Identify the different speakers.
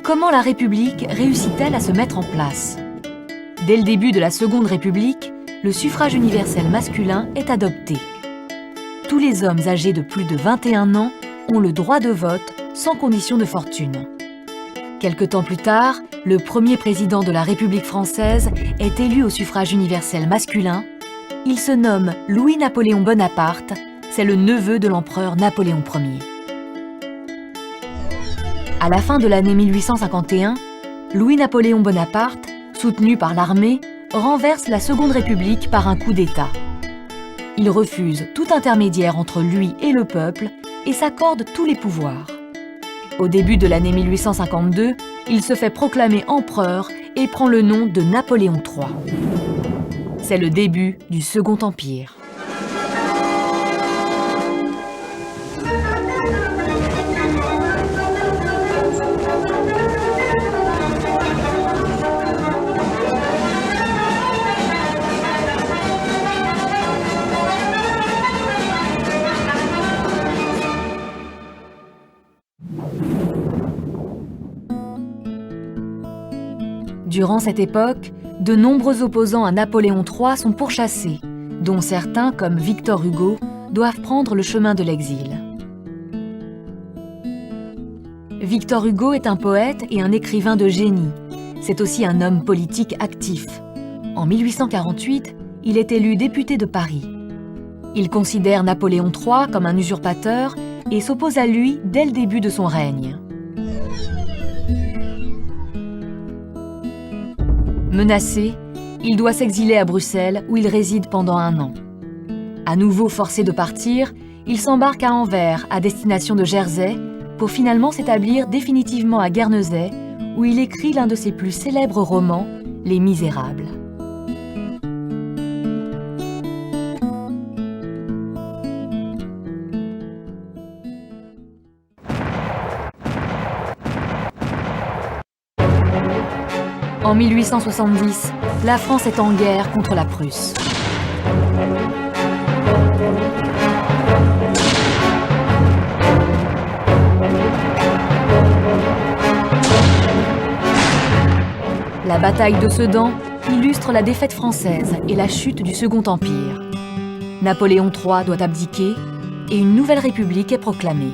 Speaker 1: Comment la République réussit-elle à se mettre en place? Dès le début de la Seconde République, le suffrage universel masculin est adopté. Tous les hommes âgés de plus de 21 ans ont le droit de vote sans condition de fortune. Quelque temps plus tard, le premier président de la République française est élu au suffrage universel masculin. Il se nomme Louis-Napoléon Bonaparte, c'est le neveu de l'empereur Napoléon Ier. À la fin de l'année 1851, Louis-Napoléon Bonaparte, soutenu par l'armée, renverse la Seconde République par un coup d'État. Il refuse tout intermédiaire entre lui et le peuple et s'accorde tous les pouvoirs. Au début de l'année 1852, il se fait proclamer empereur et prend le nom de Napoléon III. C'est le début du Second Empire. Durant cette époque, de nombreux opposants à Napoléon III sont pourchassés, dont certains, comme Victor Hugo, doivent prendre le chemin de l'exil. Victor Hugo est un poète et un écrivain de génie. C'est aussi un homme politique actif. En 1848, il est élu député de Paris. Il considère Napoléon III comme un usurpateur et s'oppose à lui dès le début de son règne. Menacé, il doit s'exiler à Bruxelles où il réside pendant 1 an. À nouveau forcé de partir, il s'embarque à Anvers à destination de Jersey pour finalement s'établir définitivement à Guernesey où il écrit l'un de ses plus célèbres romans, Les Misérables. En 1870, la France est en guerre contre la Prusse. La bataille de Sedan illustre la défaite française et la chute du Second Empire. Napoléon III doit abdiquer et une nouvelle république est proclamée.